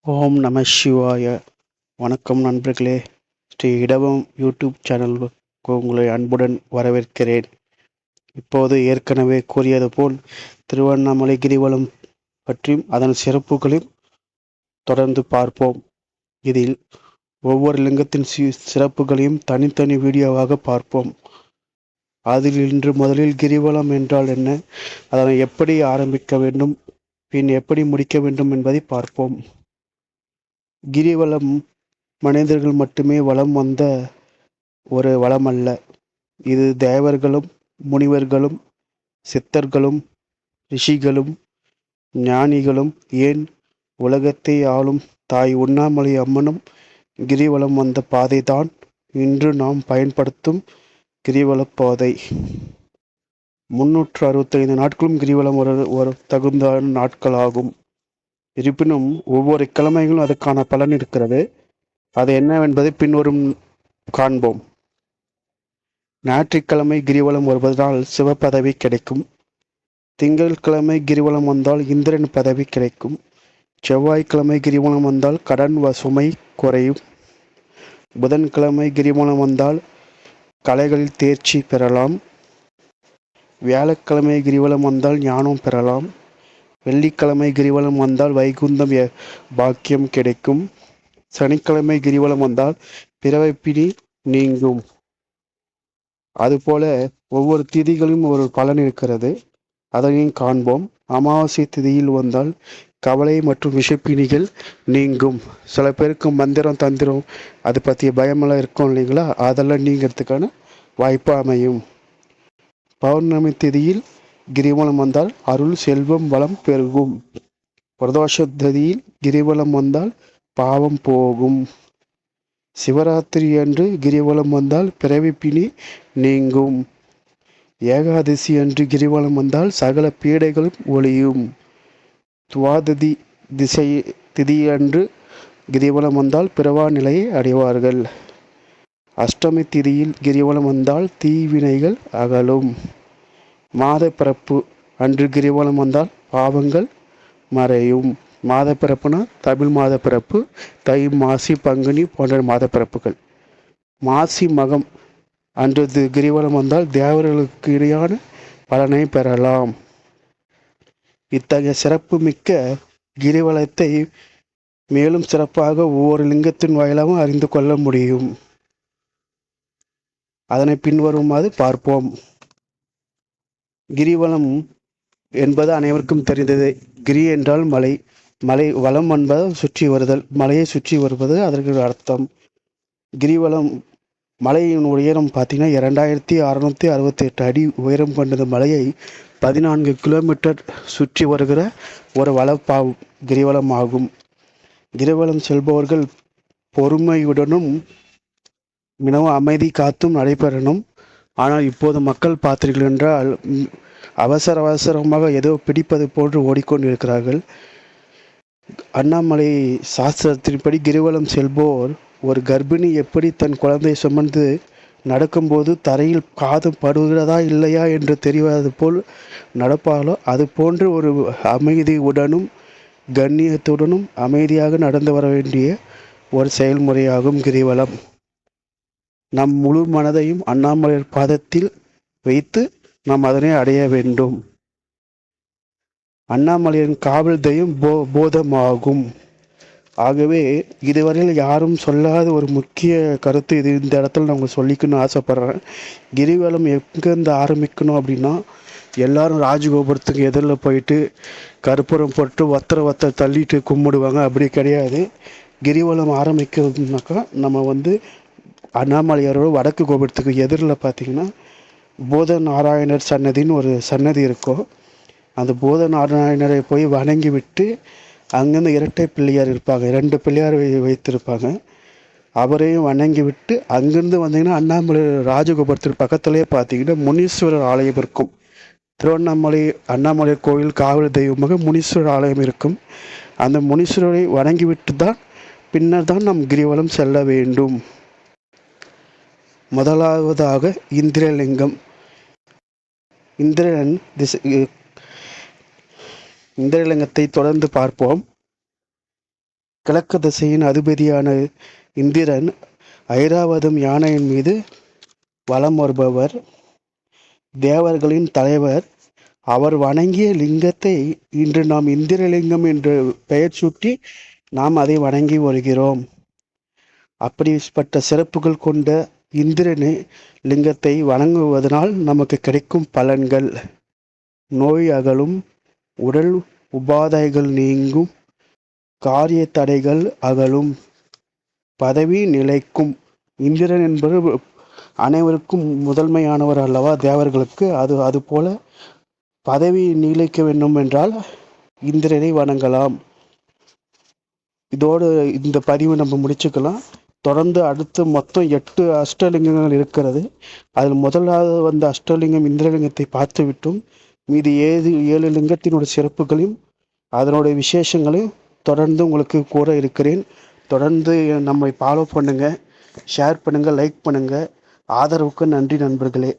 ஓம் நம சிவாய. வணக்கம் நண்பர்களே. ஸ்ரீ இடவம் யூடியூப் சேனலுக்கு உங்களை அன்புடன் வரவேற்கிறேன். இப்போது ஏற்கனவே கூறியது போல் திருவண்ணாமலை கிரிவலம் பற்றியும் அதன் சிறப்புகளையும் தொடர்ந்து பார்ப்போம். இதில் ஒவ்வொரு லிங்கத்தின் சிறப்புகளையும் தனித்தனி வீடியோவாக பார்ப்போம். அதில் இன்று முதலில் கிரிவலம் என்றால் என்ன, அதனை எப்படி ஆரம்பிக்க வேண்டும், பின் எப்படி முடிக்க வேண்டும் என்பதை பார்ப்போம். கிரிவலம் மனிதர்கள் மட்டுமே வலம் வந்த ஒரு வலம் அல்ல. இது தேவர்களும் முனிவர்களும் சித்தர்களும் ரிஷிகளும் ஞானிகளும் ஏன் உலகத்தை ஆளும் தாய் உண்ணாமலை அம்மனும் கிரிவலம் வந்த பாதைதான் இன்று நாம் பயன்படுத்தும் கிரிவலப் பாதை. 365 நாட்களும் கிரிவலம் ஒரு தகுந்த நாட்களாகும். இருப்பினும் ஒவ்வொரு கிழமைகளும் அதற்கான பலன் இருக்கிறது. அது என்னவென்பதை பின்வரும் காண்போம். ஞாயிற்றுக்கிழமை கிரிவலம் வருவதால் சிவபதவி கிடைக்கும். திங்கட்கிழமை கிரிவலம் வந்தால் இந்திரன் பதவி கிடைக்கும். செவ்வாய்க்கிழமை கிரிவலம் வந்தால் கடன் சுமை குறையும். புதன்கிழமை கிரிவலம் வந்தால் கலைகளில் தேர்ச்சி பெறலாம். வியாழக்கிழமை கிரிவலம் வந்தால் ஞானம் பெறலாம். வெள்ளிக்கிழமை கிரிவலம் வந்தால் வைகுந்தம் பாக்கியம் கிடைக்கும். சனிக்கிழமை கிரிவலம் வந்தால் பிறவிப்பிணி நீங்கும். அதுபோல ஒவ்வொரு திதிகளும் ஒரு பலன் இருக்கிறது. அதனையும் காண்போம். அமாவாசை திதியில் வந்தால் கவலை மற்றும் விஷப்பிணிகள் நீங்கும். சில பேருக்கு மந்திரம் தந்திரம் அது பற்றிய பயமெல்லாம் இருக்கும் இல்லைங்களா, அதெல்லாம் நீங்கிறதுக்கான வாய்ப்பு அமையும். பௌர்ணமி திதியில் கிரிவலம் வந்தால் அருள் செல்வம் வளம் பெருகும். பிரதோஷ திதியில் கிரிவலம் வந்தால் பாவம் போகும். சிவராத்திரி அன்று கிரிவலம் வந்தால் பிறவிப்பிணி நீங்கும். ஏகாதசி அன்று கிரிவலம் வந்தால் சகல பீடைகளும் ஒழியும். துவாதசி திதி அன்று கிரிவலம் வந்தால் பிறவா நிலையை அடைவார்கள். அஷ்டமி திதியில் கிரிவலம் வந்தால் தீவினைகள் அகலும். மாத பிறப்பு அன்று கிரிவலம் வந்தால் பாவங்கள் மறையும். மாத பிறப்புனா தமிழ் மாத பிறப்பு, தை மாசி பங்குனி போன்ற மாத பிறப்புகள். மாசி மகம் அன்று கிரிவலம் வந்தால் தேவர்களுக்கு இடையான பலனை பெறலாம். இத்தகைய சிறப்பு மிக்க கிரிவலத்தை மேலும் சிறப்பாக ஒவ்வொரு லிங்கத்தின் வாயிலாகவும் அறிந்து கொள்ள முடியும். அதனை பின்வருமாறு பார்ப்போம். கிரிவலம் என்பது அனைவருக்கும் தெரிந்தது. கிரி என்றால் மலை, மலை வலம் என்பது சுற்றி வருதல், மலையை சுற்றி வருவது அதற்கு அர்த்தம். கிரிவலம் மலையின் உயரம் பார்த்தீங்கன்னா 2668 அடி உயரம் கொண்டது. மலையை 14 கிலோமீட்டர் சுற்றி வருகிற ஒரு கிரிவலம் ஆகும். கிரிவலம் செல்பவர்கள் பொறுமையுடனும் மிகவும் அமைதி காத்தும் நடைபெறணும். ஆனால் இப்போது மக்கள் பார்த்தீர்கள் என்றால் அவசரமாக ஏதோ பிடிப்பது போன்று ஓடிக்கொண்டிருக்கிறார்கள். அண்ணாமலை சாஸ்திரத்தின்படி கிரிவலம் செல்வோர் ஒரு கர்ப்பிணி எப்படி தன் குழந்தை சுமந்து நடக்கும்போது தரையில் காது படுகிறதா இல்லையா என்று தெரியாதது போல் நடப்பாலோ அது போன்று ஒரு அமைதியுடனும் கண்ணியத்துடனும் அமைதியாக நடந்து வர வேண்டிய ஒரு செயல்முறையாகும் கிரிவலம். நம் முழு மனதையும் அண்ணாமலையார் பாதத்தில் வைத்து நாம் அதனை அடைய வேண்டும். அண்ணாமலையின் காவல் தெய்வம் போதமாகும். ஆகவே இதுவரையில் யாரும் சொல்லாத ஒரு முக்கிய கருத்து இது இந்த இடத்துல நான் உங்களுக்கு சொல்லிக்கணும்னு ஆசைப்பட்றேன். கிரிவலம் எங்கேருந்து ஆரம்பிக்கணும் அப்படின்னா, எல்லாரும் ராஜகோபுரத்துக்கு எதிரில் போயிட்டு கற்பூரம் போட்டு ஒத்தரை தள்ளிட்டு கும்பிடுவாங்க. அப்படி கிடையாது. கிரிவலம் ஆரம்பிக்கிறதுனாக்கா நம்ம அண்ணாமலையாரோட வடக்கு கோபுரத்துக்கு எதிரில் பார்த்தீங்கன்னா போத நாராயணர் சன்னதின்னு ஒரு சன்னதி இருக்கும். அந்த போத நாராயணரை போய் வணங்கி விட்டு அங்கேருந்து இரட்டை பிள்ளையார் இருப்பாங்க, 2 பிள்ளையார் வைத்திருப்பாங்க. அவரையும் வணங்கி விட்டு அங்கேருந்து வந்தீங்கன்னா அண்ணாமலை ராஜகோபுரத்துக்கு பக்கத்துலேயே பார்த்தீங்கன்னா முனீஸ்வரர் ஆலயம் இருக்கும். திருவண்ணாமலை அண்ணாமலை கோவில் காவல் தெய்வமாக முனீஸ்வரர் ஆலயம் இருக்கும். அந்த முனீஸ்வரரை வணங்கி விட்டு தான் பின்னர் தான் நம் கிரிவலம் செல்ல வேண்டும். முதலாவதாக இந்திரலிங்கம். இந்திரலிங்கத்தை தொடர்ந்து பார்ப்போம். கிழக்கு திசையின் அதிபதியான இந்திரன் ஐராவதம் யானையின் மீது வலம் வருபவர், தேவர்களின் தலைவர். அவர் வணங்கிய லிங்கத்தை இன்று நாம் இந்திரலிங்கம் என்று பெயர் சூட்டி நாம் அதை வணங்கி வருகிறோம். அப்படிப்பட்ட சிறப்புகள் கொண்ட இந்திரனை லிங்கத்தை வணங்குவதனால் நமக்கு கிடைக்கும் பலன்கள்: நோய் அகலும், உடல் உபாதைகள் நீங்கும், காரிய தடைகள் அகலும், பதவி நிலைக்கும். இந்திரன் என்பது அனைவருக்கும் முதன்மையானவர் அல்லவா, தேவர்களுக்கு. அதுபோல பதவி நிலைக்க வேண்டும் என்றால் இந்திரனை வணங்கலாம். இதோடு இந்த பதிவை நம்ம முடிச்சுக்கலாம். தொடர்ந்து அடுத்து மொத்தம் 8 அஷ்டலிங்கங்கள் இருக்கிறது. அதில் முதலாவது வந்த அஷ்டலிங்கம் இந்திரலிங்கத்தை பார்த்து விட்டோம். மீதி 7 லிங்கத்தினுடைய சிறப்புகளையும் அதனுடைய விசேஷங்களையும் தொடர்ந்து உங்களுக்கு கூற இருக்கிறேன். தொடர்ந்து நம்மை ஃபாலோ பண்ணுங்கள், ஷேர் பண்ணுங்கள், லைக் பண்ணுங்கள். ஆதரவுக்கு நன்றி நண்பர்களே.